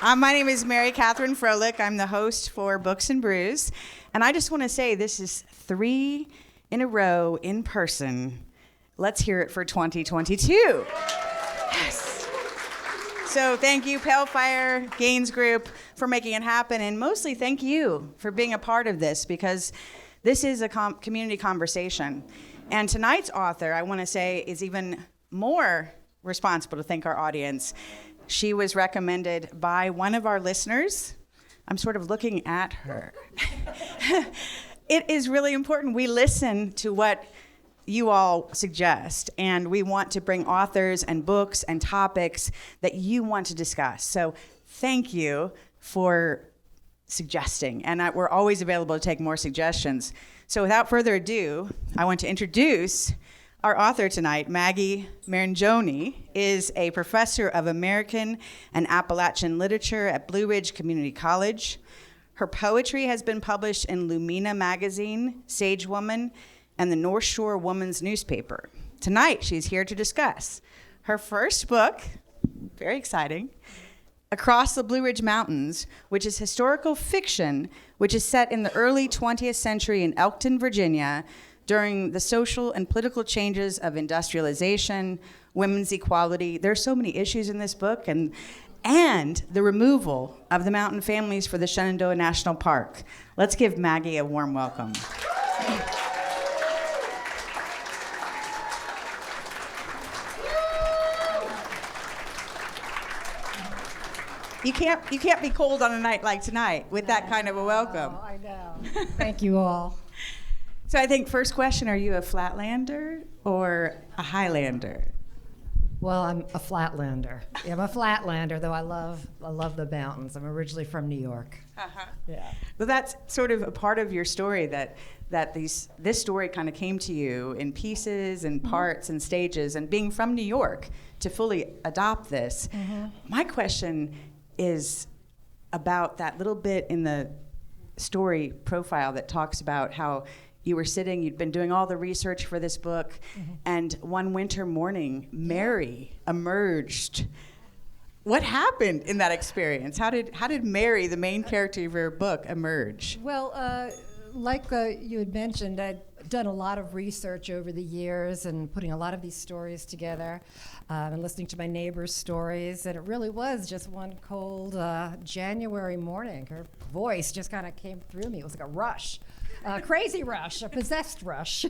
My name is Katharine Froehlich. I'm the host for Books Brews. And I just want to say this is 3 in a row in person. Let's hear it for 2022. Yes. So thank you, Pale Fire Gaines Group, for making it happen. And mostly thank you for being a part of this, because this is a community conversation. And tonight's author, I want to say, is even more responsible to thank our audience. She was recommended by one of our listeners. I'm sort of looking at her. It is really important. We listen to what you all suggest, and we want to bring authors and books and topics that you want to discuss. So thank you for suggesting, and we're always available to take more suggestions. So without further ado, I want to introduce our author tonight. Maggie Marangione is a professor of American and Appalachian literature at Blue Ridge Community College. Her poetry has been published in Lumina Magazine, Sage Woman, and the North Shore Woman's Newspaper. Tonight, she's here to discuss her first book, very exciting, Across the Blue Ridge Mountains, which is historical fiction, which is set in the early 20th century in Elkton, Virginia, during the social and political changes of industrialization, women's equality. There are so many issues in this book, and the removal of the mountain families for the Shenandoah National Park. Let's give Maggie a warm welcome. You can't be cold on a night like tonight with that kind of a welcome. Oh, I know. Thank you all. So I think first question, are you a Flatlander or a Highlander? Well, I'm a Flatlander. Yeah, I'm a Flatlander, though I love the mountains. I'm originally from New York. Uh-huh. Yeah. Well, that's sort of a part of your story, that this story kind of came to you in pieces and parts and stages, and being from New York to fully adopt this. Mm-hmm. My question is about that little bit in the story profile that talks about how you were sitting, you'd been doing all the research for this book, and one winter morning, Mary emerged. What happened in that experience? How did Mary, the main character of your book, emerge? Well, like you had mentioned, I'd done a lot of research over the years and putting a lot of these stories together and listening to my neighbors' stories, and it really was just one cold January morning. Her voice just kind of came through me. It was like a rush. A crazy rush, a possessed rush.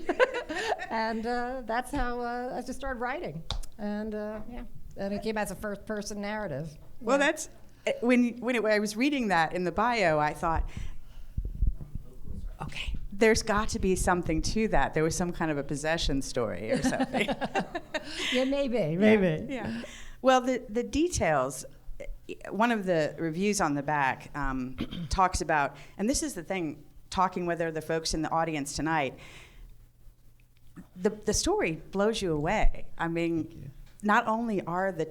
And that's how I just started writing. And and it came as a first-person narrative. Well, that's, when I was reading that in the bio, I thought, okay, there's got to be something to that. There was some kind of a possession story or something. Yeah, maybe. Yeah. Well, the details, one of the reviews on the back talks about, and this is the thing, talking with the folks in the audience tonight, the story blows you away. I mean, not only are the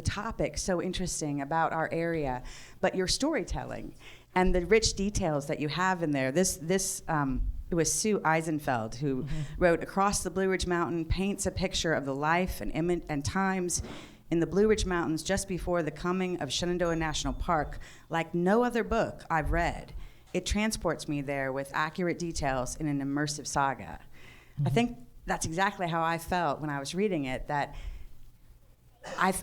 topics so interesting about our area, but your storytelling and the rich details that you have in there. It was Sue Eisenfeld who wrote, Across the Blue Ridge Mountain paints a picture of the life and times in the Blue Ridge Mountains just before the coming of Shenandoah National Park like no other book I've read. It transports me there with accurate details in an immersive saga. I think that's exactly how I felt when I was reading it, that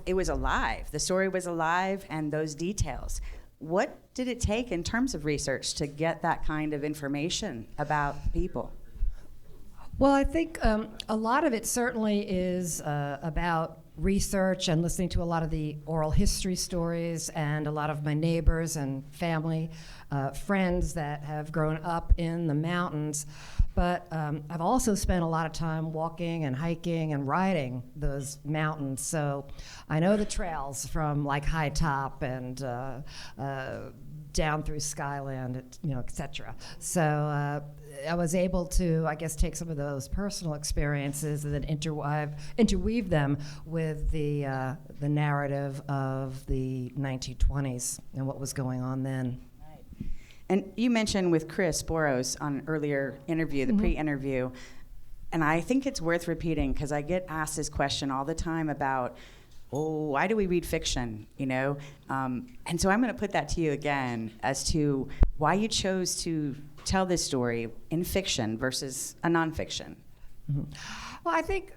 it was alive. The story was alive, and those details. What did it take in terms of research to get that kind of information about people? Well, I think a lot of it certainly is about research and listening to a lot of the oral history stories and a lot of my neighbors and family, friends that have grown up in the mountains. But I've also spent a lot of time walking and hiking and riding those mountains. So I know the trails from like High Top and down through Skyland, et cetera. So I was able to, I guess, take some of those personal experiences and then interweave them with the narrative of the 1920s and what was going on then. And you mentioned with Chris Boros on an earlier interview, the pre-interview, and I think it's worth repeating because I get asked this question all the time about oh, why do we read fiction, you know? And so I'm going to put that to you again as to why you chose to tell this story in fiction versus a nonfiction. Mm-hmm. Well, I think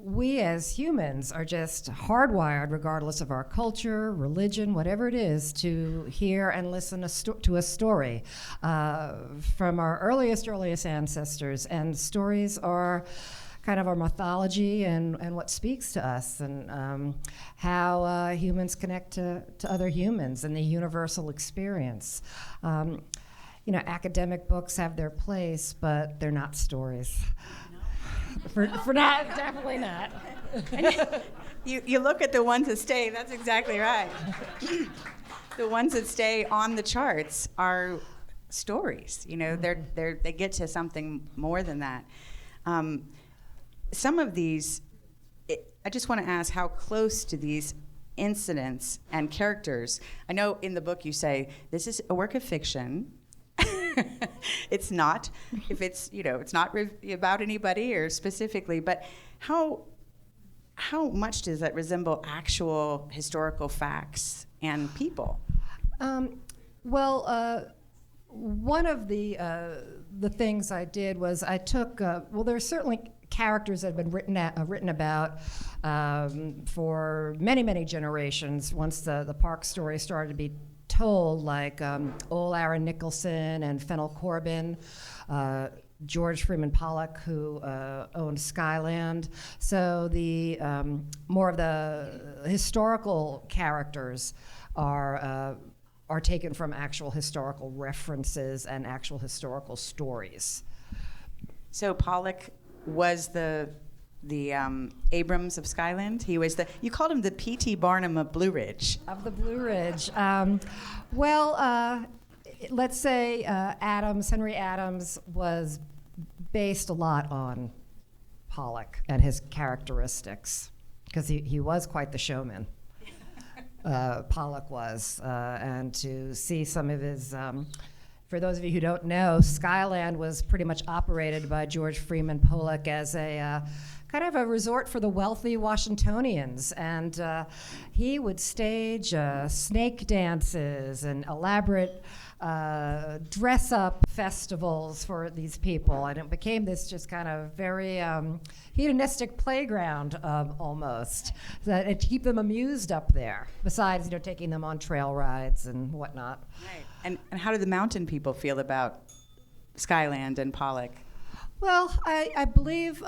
we as humans are just hardwired, regardless of our culture, religion, whatever it is, to hear and listen to a story from our earliest ancestors. And stories are kind of our mythology and what speaks to us, and how humans connect to other humans and the universal experience. You know, academic books have their place, but they're not stories. For not, definitely not. You look at the ones that stay, that's exactly right. The ones that stay on the charts are stories. You know, they get to something more than that. Some of these, I just want to ask how close to these incidents and characters. I know in the book you say this is a work of fiction. It's not, if it's, you know, it's not about anybody or specifically, but how much does that resemble actual historical facts and people? One of the things I did was I took, there's certainly characters that have been written about for many, many generations once the park story started to be told, like old Aaron Nicholson and Fennel Corbin, George Freeman Pollock, who owned Skyland. So the more of the historical characters are taken from actual historical references and actual historical stories. So Pollock was the Abrams of Skyland. He was you called him the P.T. Barnum of Blue Ridge. Of the Blue Ridge. Let's say Henry Adams was based a lot on Pollock and his characteristics, because he was quite the showman. Pollock was, and to see some of his, for those of you who don't know, Skyland was pretty much operated by George Freeman Pollock as a kind of a resort for the wealthy Washingtonians, and he would stage snake dances and elaborate dress-up festivals for these people, and it became this just kind of very hedonistic playground almost, to keep them amused up there, besides, you know, taking them on trail rides and whatnot. Right. And how do the mountain people feel about Skyland and Pollock? Well, I believe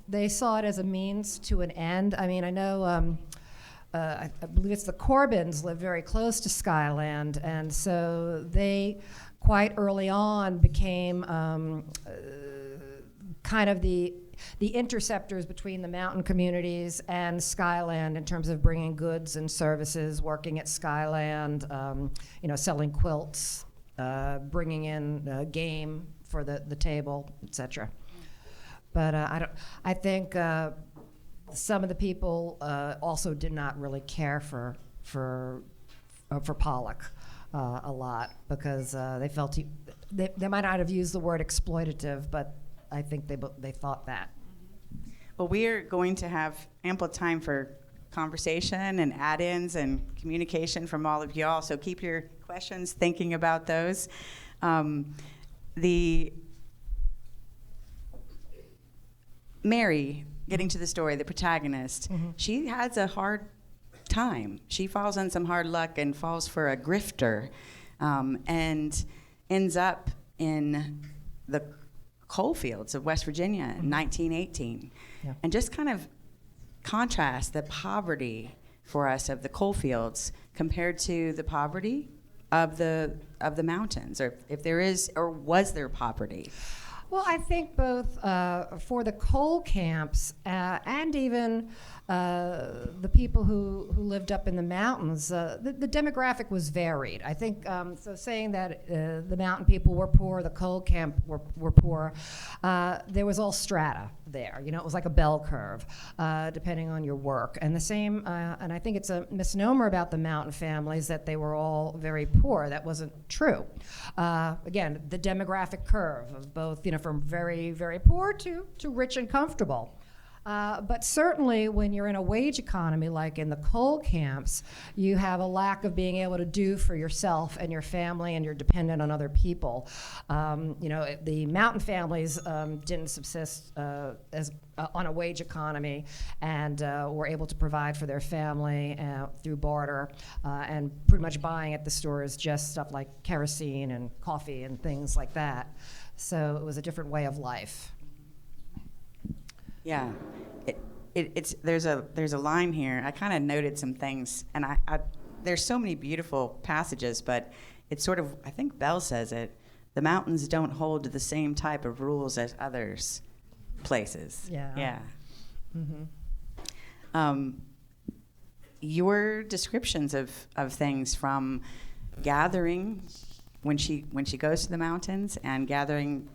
they saw it as a means to an end. I mean, I know, I believe it's the Corbins live very close to Skyland, and so they quite early on became kind of the interceptors between the mountain communities and Skyland in terms of bringing goods and services, working at Skyland, you know, selling quilts, bringing in game for the table, etc. But I think some of the people also did not really care for Pollock a lot, because they felt they might not have used the word exploitative, but I think they thought that. Well, we are going to have ample time for conversation and add-ins and communication from all of y'all, so keep your questions thinking about those. The Mary, getting to the story, the protagonist, she has a hard time. She falls on some hard luck and falls for a grifter, and ends up in the coal fields of West Virginia in 1918. Yeah. And just kind of contrast the poverty for us of the coal fields compared to the poverty of the mountains, or if there is or was there poverty. Well, I think both for the coal camps and even the people who lived up in the mountains, the demographic was varied. I think, so saying that the mountain people were poor, the coal camp were poor, there was all strata there. You know, it was like a bell curve, depending on your work. And the same, and I think it's a misnomer about the mountain families that they were all very poor. That wasn't true. Again, the demographic curve of both, you know, from very, very poor to rich and comfortable. But certainly when you're in a wage economy like in the coal camps, you have a lack of being able to do for yourself and your family, and you're dependent on other people. The mountain families didn't subsist as on a wage economy, and were able to provide for their family through barter, and pretty much buying at the stores just stuff like kerosene and coffee and things like that. So it was a different way of life. Yeah, there's a line here. I kind of noted some things, and I there's so many beautiful passages, but it's sort of, I think Bell says it, the mountains don't hold to the same type of rules as others places. Yeah. Yeah. Mm-hmm. Your descriptions of things from gathering when she goes to the mountains and gathering,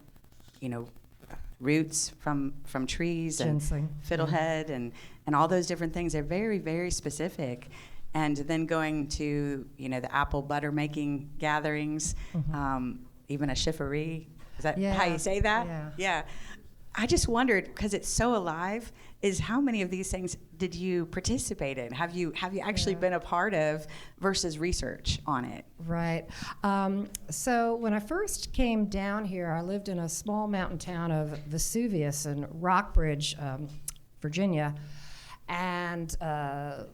roots from trees Ginseng. and fiddlehead and all those different things are very, very specific. And then going to, the apple butter making gatherings, even a chifferie. Is that how you say that? Yeah. I just wondered, because it's so alive, is how many of these things did you participate in? Have you actually been a part of versus research on it? Right. So when I first came down here, I lived in a small mountain town of Vesuvius in Rockbridge, Virginia, and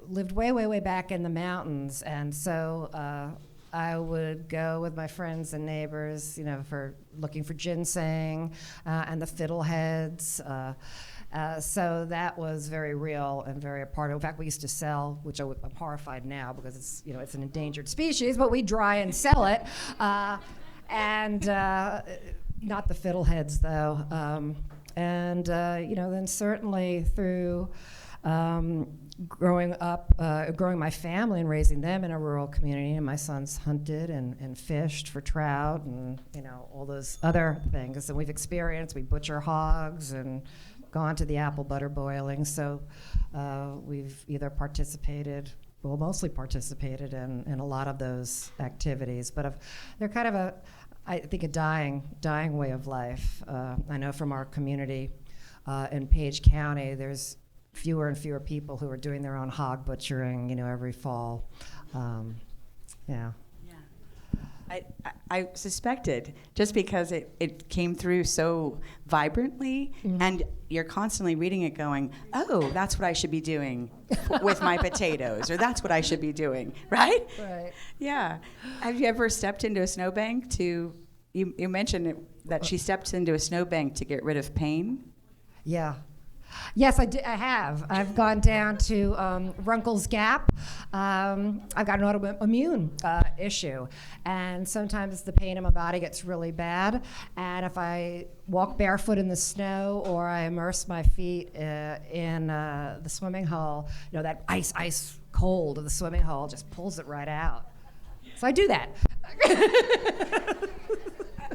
lived way, way, way back in the mountains. And so I would go with my friends and neighbors, for looking for ginseng and the fiddleheads. So that was very real and very a part of. In fact, we used to sell, which I'm horrified now because it's an endangered species, but we dry and sell it, and not the fiddleheads though. Then certainly through growing my family and raising them in a rural community, and my sons hunted and fished for trout and all those other things. And we butcher hogs and gone to the apple butter boiling. So we've either mostly participated in a lot of those activities. But they're kind of I think a dying way of life. I know from our community in Page County, there's fewer and fewer people who are doing their own hog butchering, every fall. Yeah. I suspected, just because it came through so vibrantly, and you're constantly reading it going, oh, that's what I should be doing with my potatoes, or that's what I should be doing, right? Right. Yeah. Have you ever stepped into a snowbank you mentioned that she stepped into a snowbank to get rid of pain? Yeah. Yes, I have. I've gone down to Runkle's Gap. I've got an autoimmune issue, and sometimes the pain in my body gets really bad. And if I walk barefoot in the snow or I immerse my feet in the swimming hole, that ice cold of the swimming hole just pulls it right out. So I do that.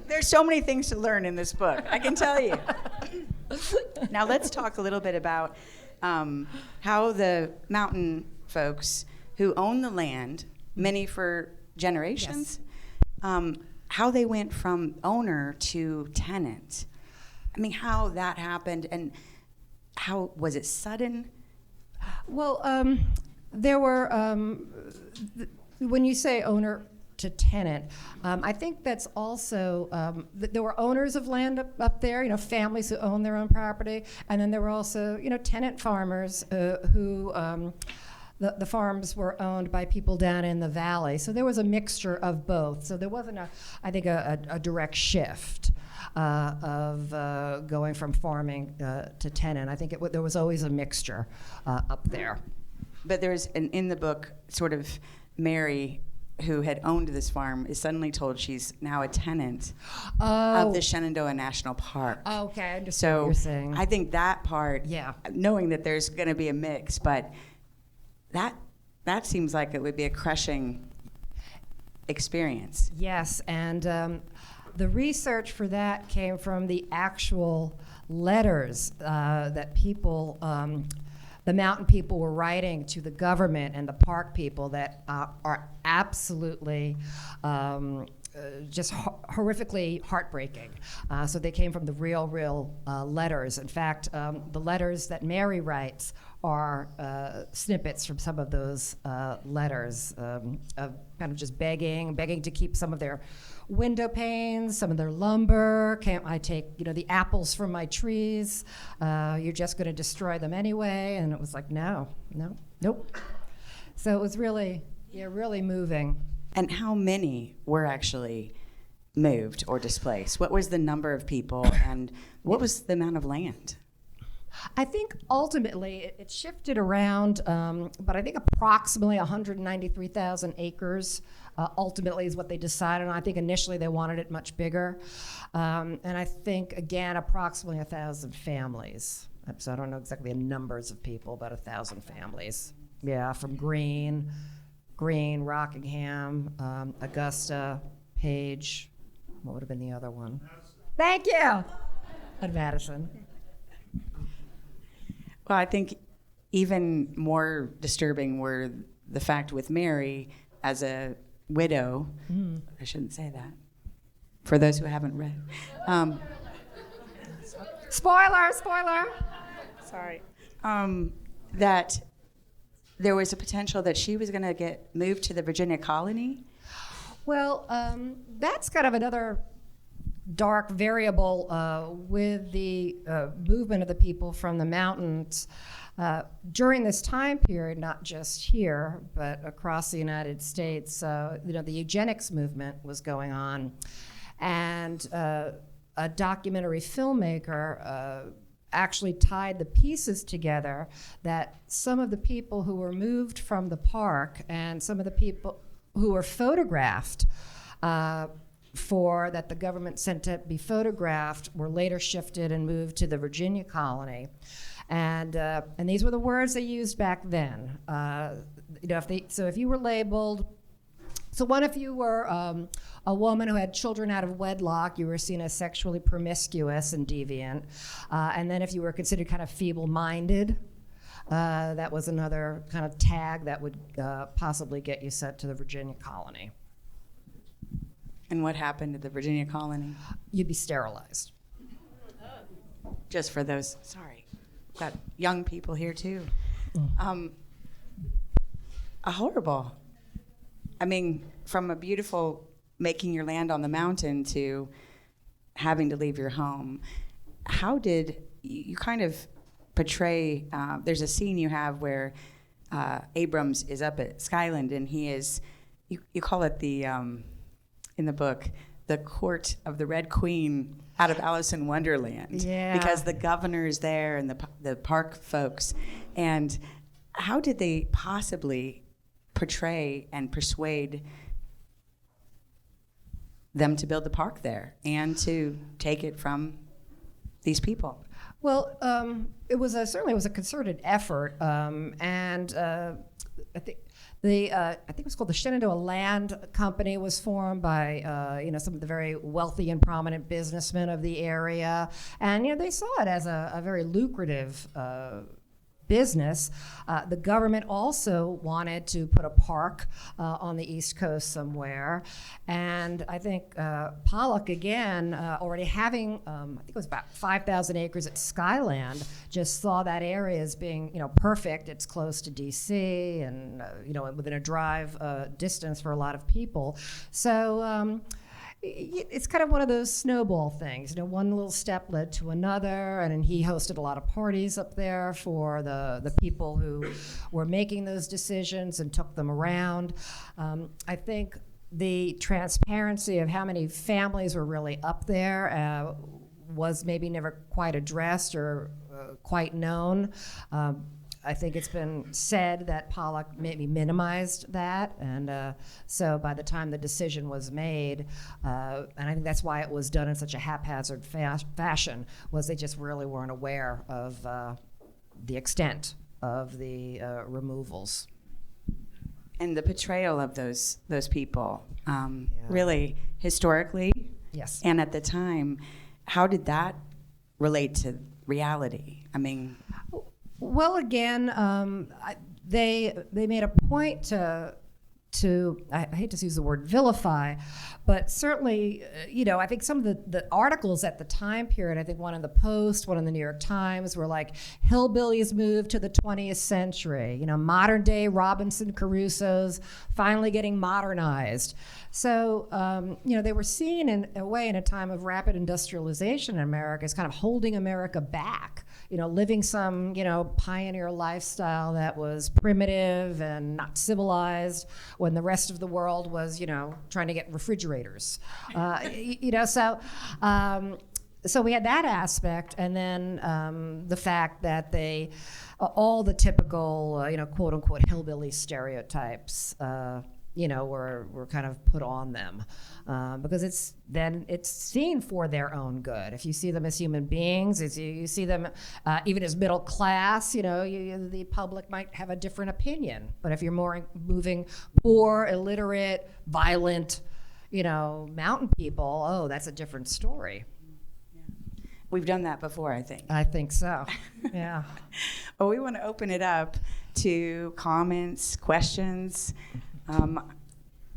There's so many things to learn in this book, I can tell you. Now let's talk a little bit about how the mountain folks who own the land, many for generations, how they went from owner to tenant. I mean, how that happened, and how was it sudden? Well, there were, when you say owner to tenant, I think that's also, there were owners of land up there, families who own their own property, and then there were also, tenant farmers who, the farms were owned by people down in the valley. So there was a mixture of both. So there wasn't a direct shift of going from farming to tenant. I think there was always a mixture up there. But there's, in the book, sort of Mary, who had owned this farm, is suddenly told she's now a tenant of the Shenandoah National Park. Oh, okay, I understand what you're saying. I think that part, knowing that there's going to be a mix, but that seems like it would be a crushing experience. Yes, and the research for that came from the actual letters that people, the mountain people were writing to the government and the park people that are absolutely just horrifically heartbreaking. So they came from the real letters. In fact, the letters that Mary writes are snippets from some of those letters of kind of just begging to keep some of their window panes, some of their lumber. Can't I take, the apples from my trees? You're just going to destroy them anyway. And it was like, nope. So it was really moving. And how many were actually moved or displaced? What was the number of people, and what was the amount of land? I think ultimately it shifted around, but I think approximately 193,000 acres ultimately is what they decided on. I think initially they wanted it much bigger. And I think, again, approximately 1,000 families. So I don't know exactly the numbers of people, but 1,000 families. Yeah, from Greene, Rockingham, Augusta, Page. What would have been the other one? Thank you. And Madison. Well, I think even more disturbing were the fact with Mary as a widow. I shouldn't say that. For those who haven't read. Spoiler. Sorry. That there was a potential that she was going to get moved to the Virginia colony. Well, that's kind of another dark variable with the movement of the people from the mountains during this time period, not just here, but across the United States. The Eugenics movement was going on, and a documentary filmmaker actually tied the pieces together that some of the people who were moved from the park and some of the people who were photographed that the government sent to be photographed were later shifted and moved to the Virginia colony. And these were the words they used back then. If you were labeled, if you were a woman who had children out of wedlock, you were seen as sexually promiscuous and deviant. And then if you were considered kind of feeble-minded, that was another kind of tag that would possibly get you sent to the Virginia colony. And what happened to the Virginia colony? You'd be sterilized. Just for those, sorry, got young people here too. Horrible. I mean, from a beautiful making your land on the mountain to having to leave your home. How did you kind of portray, there's a scene you have where Abrams is up at Skyland and he is, you call it the, in the book, the court of the Red Queen out of Alice in Wonderland. Yeah. Because the governor's there and the park folks. And how did they possibly portray and persuade them to build the park there and to take it from these people? Well, it was certainly a concerted effort, and I think it was called the Shenandoah Land Company was formed by some of the very wealthy and prominent businessmen of the area, and they saw it as a very lucrative business. The government also wanted to put a park on the East Coast somewhere, and I think Pollock again, already having I think it was about 5,000 acres at Skyland, just saw that area as being perfect. It's close to D.C. and within a drive distance for a lot of people. So. It's kind of one of those snowball things. One little step led to another, and he hosted a lot of parties up there for the people who were making those decisions and took them around. I think the transparency of how many families were really up there was maybe never quite addressed or quite known. I think it's been said that Pollock maybe minimized that, and so by the time the decision was made, and I think that's why it was done in such a haphazard fashion, was they just really weren't aware of the extent of the removals. And the portrayal of those people, really historically, yes, and at the time, how did that relate to reality? I mean. Well, again, they made a point to I hate to use the word vilify, but certainly, I think some of the articles at the time period, I think one in the Post, one in the New York Times, were like, hillbillies moved to the 20th century, modern day Robinson Crusoes finally getting modernized. So, they were seen in a way in a time of rapid industrialization in America as kind of holding America back, living some, pioneer lifestyle that was primitive and not civilized when the rest of the world was, trying to get refrigerators. So we had that aspect, and then the fact that they, all the typical, quote unquote hillbilly stereotypes, were kind of put on them because it's seen for their own good. If you see them as human beings, as you see them even as middle class, the public might have a different opinion. But if you're more moving poor, illiterate, violent, mountain people, oh, that's a different story. We've done that before, I think. I think so, yeah. Well, we want to open it up to comments, questions.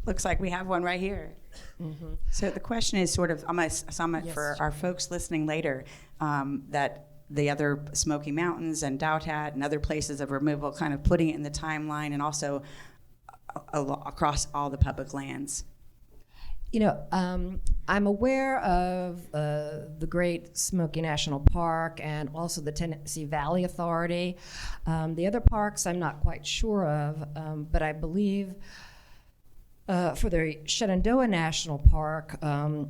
Looks like we have one right here. Mm-hmm. So the question is sort of, I'm going to sum it for our folks listening later, that the other Smoky Mountains and Dowtat and other places of removal, kind of putting it in the timeline and also across all the public lands. I'm aware of the Great Smoky National Park and also the Tennessee Valley Authority. The other parks I'm not quite sure of, but I believe for the Shenandoah National Park,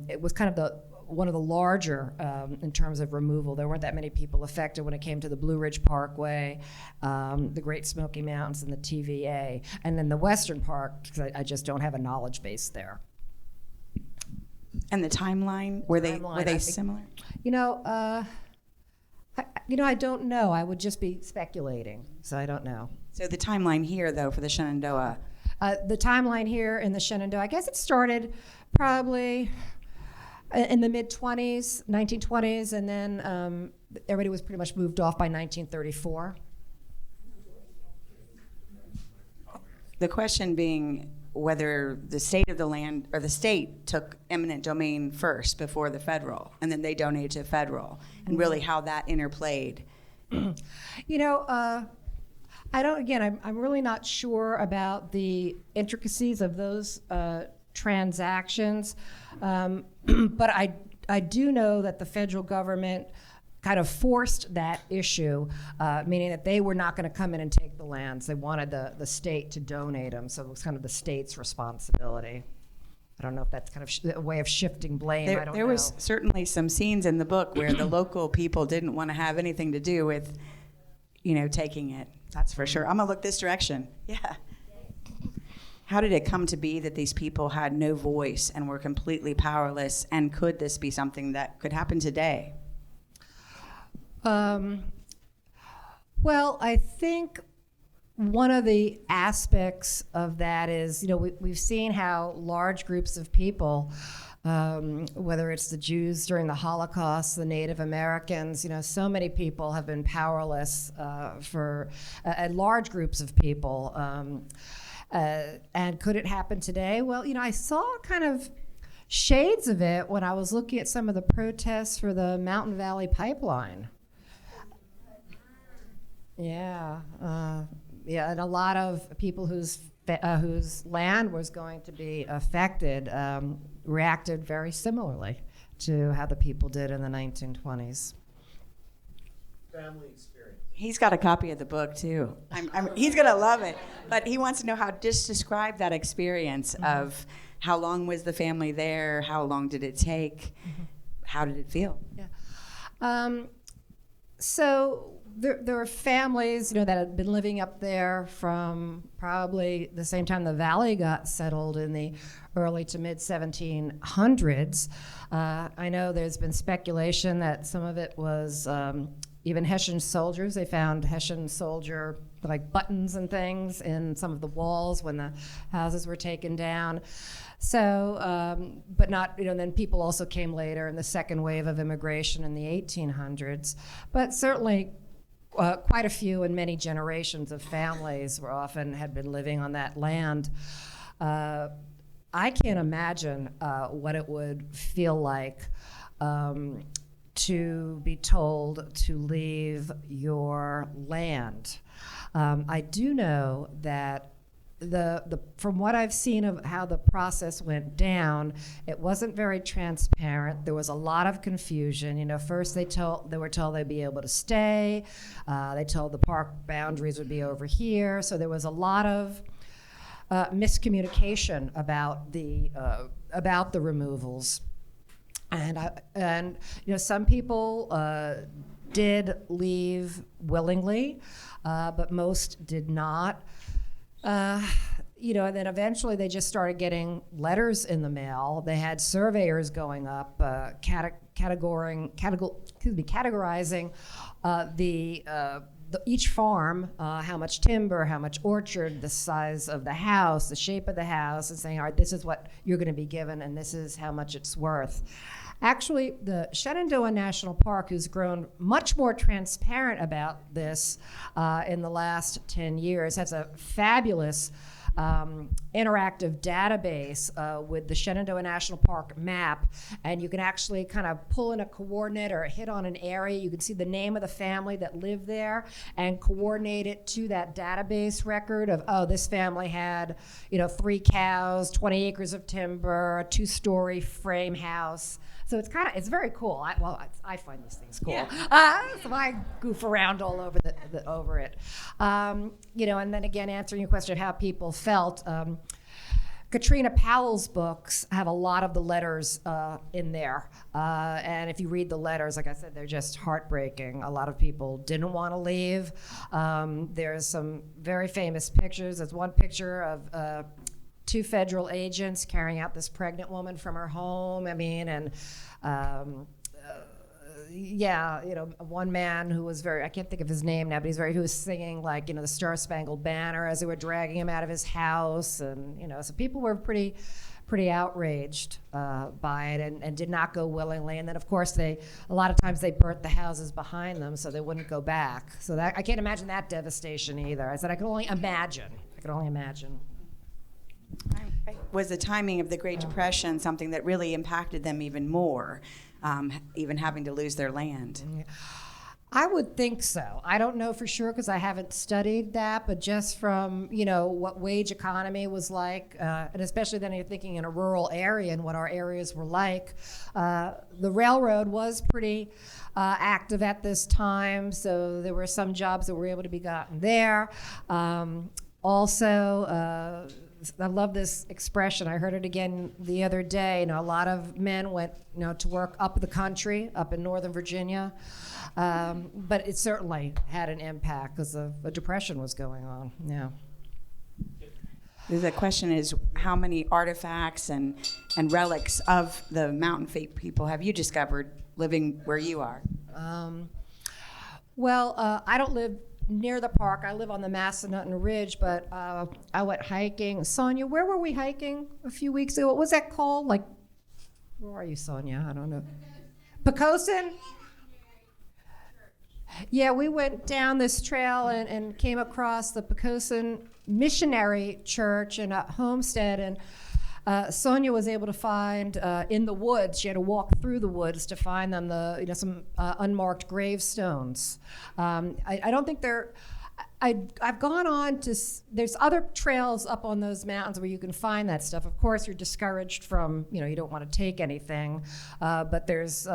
it was kind of one of the larger in terms of removal. There weren't that many people affected when it came to the Blue Ridge Parkway, the Great Smoky Mountains, and the TVA. And then the Western Park, because I just don't have a knowledge base there. And the timeline, were they similar? I don't know. I would just be speculating, so I don't know. So the timeline here, though, for the Shenandoah? The timeline here in the Shenandoah, I guess it started probably in the mid-20s, 1920s, and then everybody was pretty much moved off by 1934. The question being whether the state of the land or the state took eminent domain first before the federal, and then they donated to federal, and really how that interplayed. I don't. Again, I'm really not sure about the intricacies of those transactions, but I do know that the federal government kind of forced that issue, meaning that they were not going to come in and take the lands. They wanted the state to donate them, so it was kind of the state's responsibility. I don't know if that's kind of a way of shifting blame. I don't know. There was certainly some scenes in the book where the local people didn't want to have anything to do with, taking it. That's for sure. I'm going to look this direction. Yeah. How did it come to be that these people had no voice and were completely powerless, and could this be something that could happen today? Well, I think one of the aspects of that is, we've seen how large groups of people, whether it's the Jews during the Holocaust, the Native Americans, so many people have been powerless for large groups of people. And could it happen today? Well, I saw kind of shades of it when I was looking at some of the protests for the Mountain Valley Pipeline. Yeah, and a lot of people whose land was going to be affected reacted very similarly to how the people did in the 1920s. Family experience. He's got a copy of the book too. He's gonna love it, but he wants to know just describe that experience of how long was the family there, how long did it take, how did it feel? Yeah. So there were families, that had been living up there from probably the same time the valley got settled in the early to mid 1700s. I know there's been speculation that some of it was even Hessian soldiers. They found Hessian soldier buttons and things in some of the walls when the houses were taken down. So, but not, then people also came later in the second wave of immigration in the 1800s. But certainly quite a few and many generations of families had been living on that land. I can't imagine what it would feel like to be told to leave your land. I do know that from what I've seen of how the process went down, it wasn't very transparent. There was a lot of confusion. You know, first they were told they'd be able to stay. They told the park boundaries would be over here. So there was a lot of miscommunication about the removals, and you know, some people did leave willingly, but most did not. You know, and then eventually they just started getting letters in the mail. They had surveyors going up, categorizing each farm, how much timber, how much orchard, the size of the house, the shape of the house, and saying, all right, this is what you're going to be given, and this is how much it's worth. Actually, the Shenandoah National Park, who's grown much more transparent about this in the last 10 years, has a fabulous interactive database with the Shenandoah National Park map, and you can actually kind of pull in a coordinate or hit on an area. You can see the name of the family that lived there and coordinate it to that database record of, oh, this family had, you know, 3 cows, 20 acres of timber, a 2-story frame house. So it's very cool. I find these things cool. Yeah. So I goof around all over over it. You know, and then again, answering your question of how people felt, Katrina Powell's books have a lot of the letters in there. And if you read the letters, like I said, they're just heartbreaking. A lot of people didn't want to leave. There's some very famous pictures. There's one picture of 2 federal agents carrying out this pregnant woman from her home. I mean, and yeah, you know, one man who was I can't think of his name now, but who was singing, like, you know, the Star Spangled Banner as they were dragging him out of his house. And, you know, so people were pretty outraged by it and did not go willingly. And then, of course, a lot of times they burnt the houses behind them so they wouldn't go back. So that I can't imagine that devastation either. I said I could only imagine. Was the timing of the Great Depression something that really impacted them even more, even having to lose their land? I would think so. I don't know for sure because I haven't studied that, but just from, you know, what wage economy was like, and especially then you're thinking in a rural area and what our areas were like, the railroad was pretty active at this time, so there were some jobs that were able to be gotten there. Also, I love this expression. I heard it again the other day. You know, a lot of men went, you know, to work up the country, up in Northern Virginia, but it certainly had an impact because a depression was going on. Yeah. The question is, how many artifacts and relics of the Mountain Fate people have you discovered living where you are? Well, I don't live near the park. I live on the Massanutten Ridge, but I went hiking. Sonia, where were we hiking a few weeks ago? What was that called? Like, where are you, Sonia? I don't know. Pocosin? Yeah, we went down this trail and came across the Pocosin Missionary Church in Homestead, and Sonia was able to find in the woods. She had to walk through the woods to find them. Some unmarked gravestones. I don't think they're. I've gone on to. There's other trails up on those mountains where you can find that stuff. Of course, you're discouraged from. You don't want to take anything, but there's.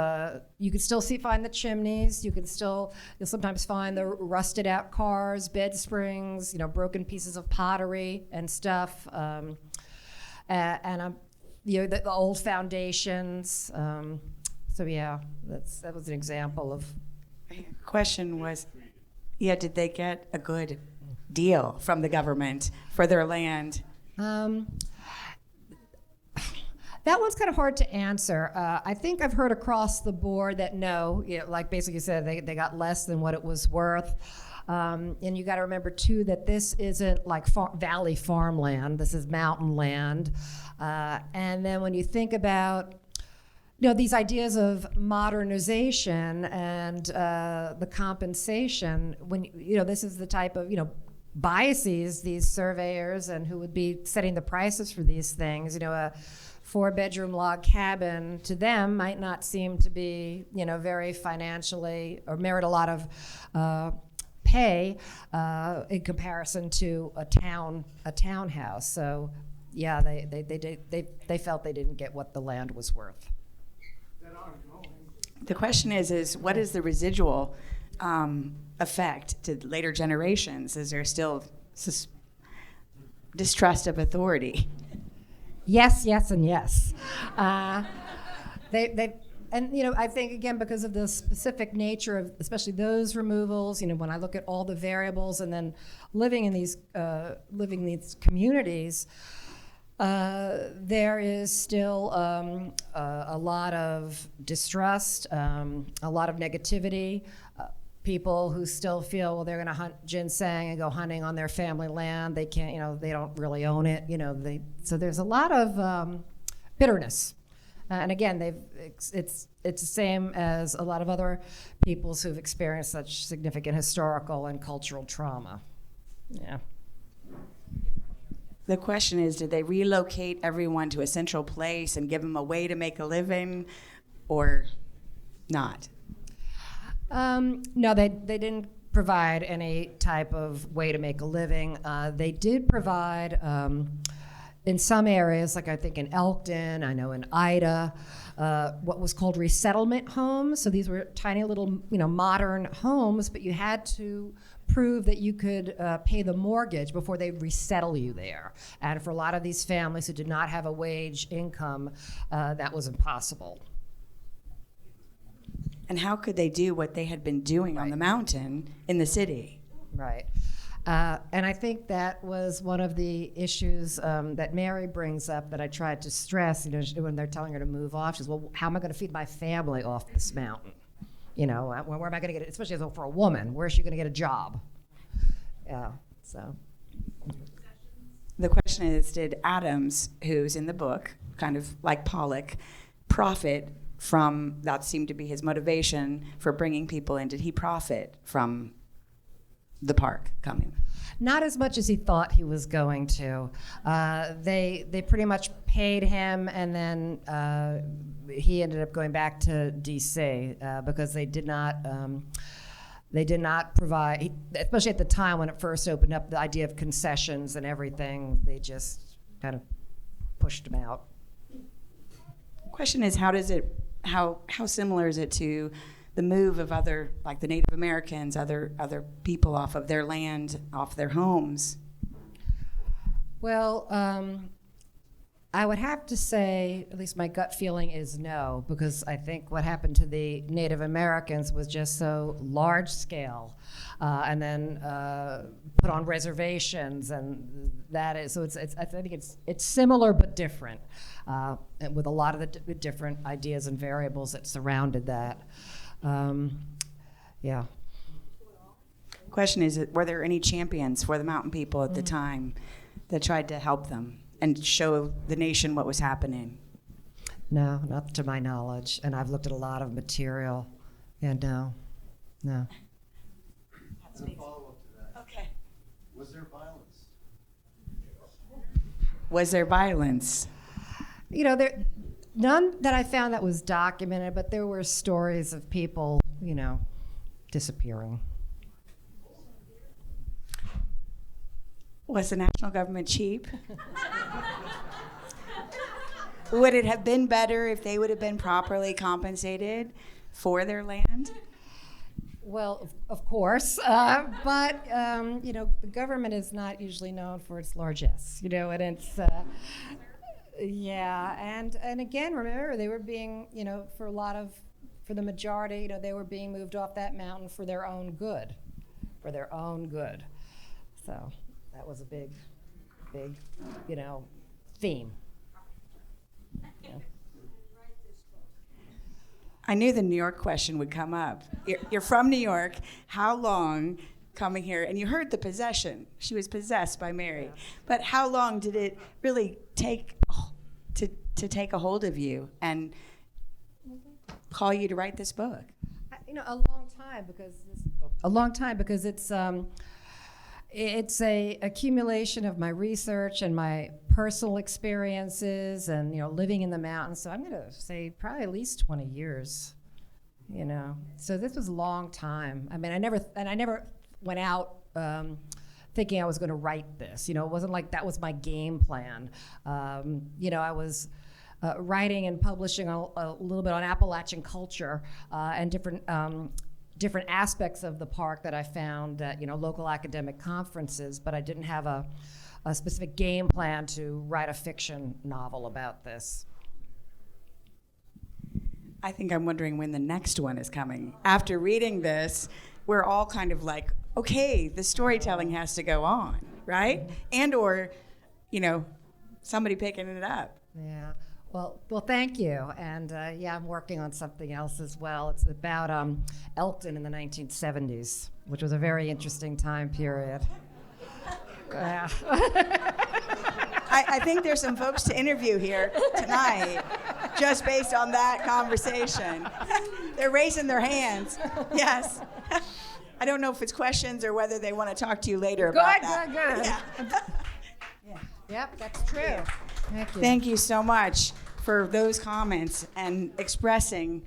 You can still find the chimneys. You'll sometimes find the rusted out cars, bed springs. Broken pieces of pottery and stuff. And the old foundations. So yeah, that was an example of. Question was, did they get a good deal from the government for their land? That one's kind of hard to answer. I think I've heard across the board that no, like basically you said, they got less than what it was worth. And you got to remember too that this isn't like valley farmland. This is mountain land. And then when you think about these ideas of modernization and the compensation, when this is the type of biases, these surveyors and who would be setting the prices for these things. A 4-bedroom log cabin to them might not seem to be, very financially or merit a lot of pay in comparison to a townhouse. So, yeah, they felt they didn't get what the land was worth. The question is what is the residual effect to later generations? Is there still distrust of authority? Yes, and yes. I think again because of the specific nature of especially those removals. When I look at all the variables and then living in these communities. There is still a lot of distrust, a lot of negativity. People who still feel, well, they're going to hunt ginseng and go hunting on their family land. They can't, they don't really own it. So there's a lot of bitterness. And again, it's the same as a lot of other peoples who've experienced such significant historical and cultural trauma. Yeah. The question is, did they relocate everyone to a central place and give them a way to make a living or not? No, they didn't provide any type of way to make a living. They did provide, in some areas, like I think in Elkton, I know in Ida, what was called resettlement homes. So these were tiny little, modern homes, but you had to prove that you could pay the mortgage before they'd resettle you there. And for a lot of these families who did not have a wage income, that was impossible. And how could they do what they had been doing on the mountain in the city? Right. And I think that was one of the issues that Mary brings up that I tried to stress, when they're telling her to move off. She says, well, how am I going to feed my family off this mountain? Where am I going to get it? Especially for a woman, where is she going to get a job? Yeah, so. The question is, did Adams, who's in the book, kind of like Pollock, profit from, that seemed to be his motivation for bringing people in, did he profit from the park coming? Not as much as he thought he was going to. They pretty much paid him, and then he ended up going back to D.C. Because they did not provide, especially at the time when it first opened up, the idea of concessions and everything. They just kind of pushed him out. The question is, how similar is it to the move of other, like the Native Americans, other people off of their land, off their homes? Well, I would have to say, at least my gut feeling is no, because I think what happened to the Native Americans was just so large scale, and then put on reservations, and that is, so I think it's similar but different, and with a lot of the different ideas and variables that surrounded that. Yeah. Question is, were there any champions for the mountain people at the time that tried to help them and show the nation what was happening? No, not to my knowledge. And I've looked at a lot of material. Yeah, no. As a follow-up to that. Okay. Was there violence? Was there violence? There none that I found that was documented, but there were stories of people, disappearing. Was the national government cheap? Would it have been better if they would have been properly compensated for their land? Well, of course, but the government is not usually known for its largesse, and it's and again, remember they were being, for the majority, they were being moved off that mountain for their own good, So that was a big, theme. Yeah. I knew the New York question would come up. You're from New York. How long coming here? And you heard the possession. She was possessed by Mary. Yeah. But how long did it really take to take a hold of you and call you to write this book? A long time because It's a accumulation of my research and my personal experiences and, living in the mountains. So I'm going to say probably at least 20 years, So this was a long time. I mean, I never went out thinking I was going to write this. It wasn't like that was my game plan. I was writing and publishing a little bit on Appalachian culture and different aspects of the park that I found at local academic conferences, but I didn't have a specific game plan to write a fiction novel about this. I think I'm wondering when the next one is coming. After reading this, we're all kind of like, okay, the storytelling has to go on, right? And or, somebody picking it up. Yeah. Well, thank you. And I'm working on something else as well. It's about Elkton in the 1970s, which was a very interesting time period. I think there's some folks to interview here tonight, just based on that conversation. They're raising their hands. Yes. I don't know if it's questions or whether they want to talk to you later about that. Good. Yeah. Yep, that's true. Thank you. Thank you so much for those comments and expressing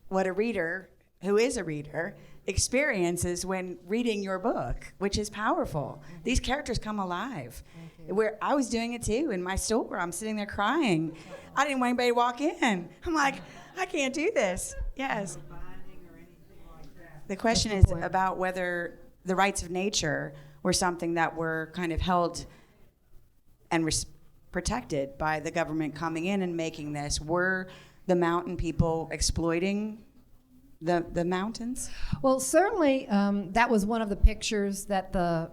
what a reader, who is a reader, experiences when reading your book, which is powerful. These characters come alive. Where I was doing it too in my store. I'm sitting there crying. I didn't want anybody to walk in. I'm like, I can't do this. Yes. The question is about whether the rights of nature were something that were kind of held and protected by the government coming in and making this. Were the mountain people exploiting the mountains? Well, certainly that was one of the pictures that the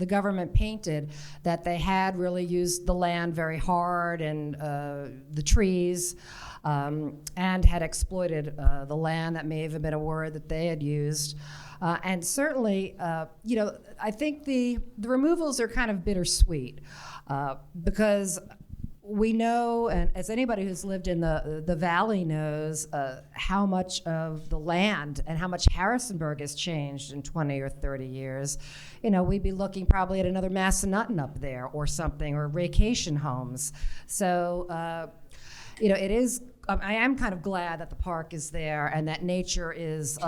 government painted, that they had really used the land very hard and the trees, and had exploited the land. That may have been a word that they had used. And certainly, I think the removals are kind of bittersweet because we know, and as anybody who's lived in the valley knows, how much of the land and how much Harrisonburg has changed in 20 or 30 years. We'd be looking probably at another Massanutten up there or something, or vacation homes. So, it is, I am kind of glad that the park is there and that nature is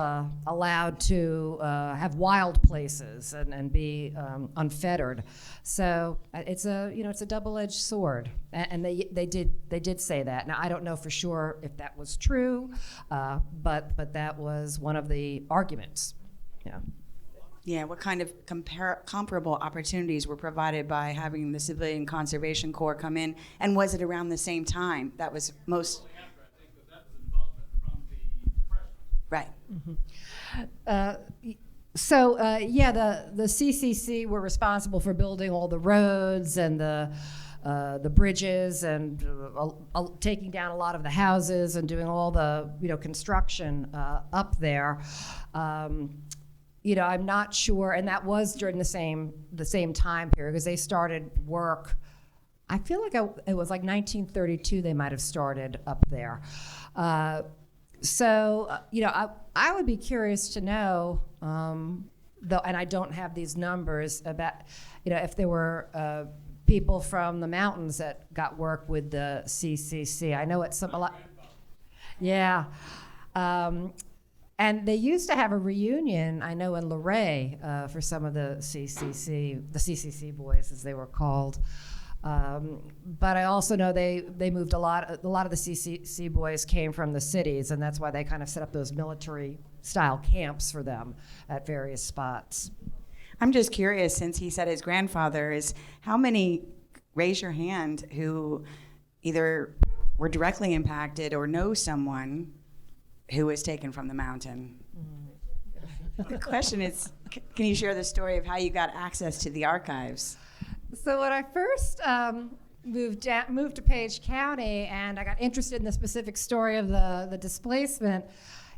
allowed to have wild places and be unfettered. So it's a double-edged sword, and they did say that. Now I don't know for sure if that was true, but that was one of the arguments. Yeah. Yeah, what kind of comparable opportunities were provided by having the Civilian Conservation Corps come in, and was it around the same time? That was most... Right. Mm-hmm. The CCC were responsible for building all the roads and the bridges and taking down a lot of the houses and doing all the construction up there. I'm not sure, and that was during the same time period because they started work. I feel like it was like 1932 they might have started up there. I would be curious to know, though, and I don't have these numbers about, if there were people from the mountains that got work with the CCC. I know it's a lot. Yeah. And they used to have a reunion, I know, in Luray for some of the CCC boys, as they were called. But I also know they moved a lot of the CCC boys came from the cities, and that's why they kind of set up those military-style camps for them at various spots. I'm just curious, since he said his grandfather is, how many, raise your hand, who either were directly impacted or know someone who was taken from the mountain? The question is, can you share the story of how you got access to the archives? So when I first moved to Page County, and I got interested in the specific story of the displacement,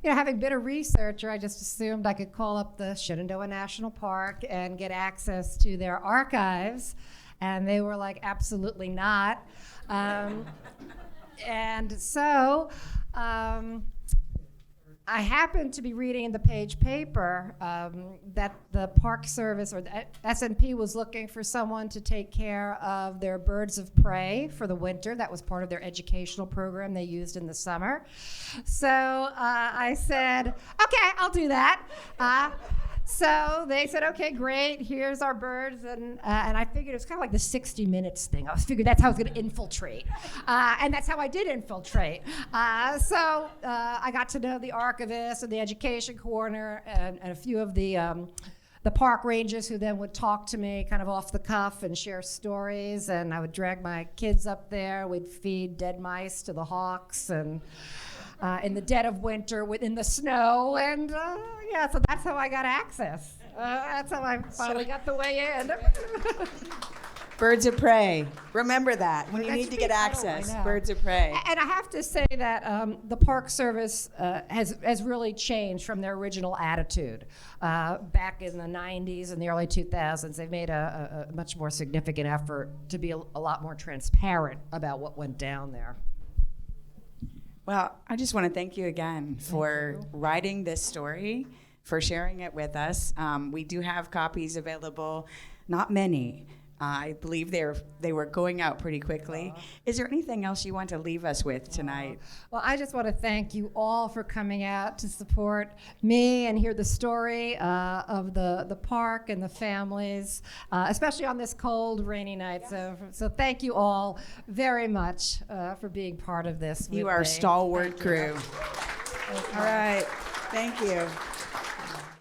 having been a researcher, I just assumed I could call up the Shenandoah National Park and get access to their archives, and they were like, absolutely not. And so I happened to be reading in the Page paper that the Park Service or the S&P was looking for someone to take care of their birds of prey for the winter. That was part of their educational program they used in the summer. So I said, okay, I'll do that. So they said, okay, great, here's our birds. And I figured it was kind of like the 60 Minutes thing. I figured that's how I was going to infiltrate. And that's how I did infiltrate. So I got to know the archivist and the education coordinator and a few of the park rangers who then would talk to me kind of off the cuff and share stories. And I would drag my kids up there. We'd feed dead mice to the hawks and in the dead of winter in the snow. And so that's how I got access. That's how I finally got the way in. Birds of prey. Remember that when you need to get access. Birds of prey. And I have to say that the Park Service has really changed from their original attitude. Back in the 90s and the early 2000s, they've made a much more significant effort to be a lot more transparent about what went down there. Well, I just want to thank you again for writing this story, for sharing it with us. We do have copies available, not many. I believe they were going out pretty quickly. Is there anything else you want to leave us with tonight? Well, I just want to thank you all for coming out to support me and hear the story of the park and the families, especially on this cold, rainy night. Yes. So thank you all very much for being part of this. You are a stalwart crew. All right. Thank you.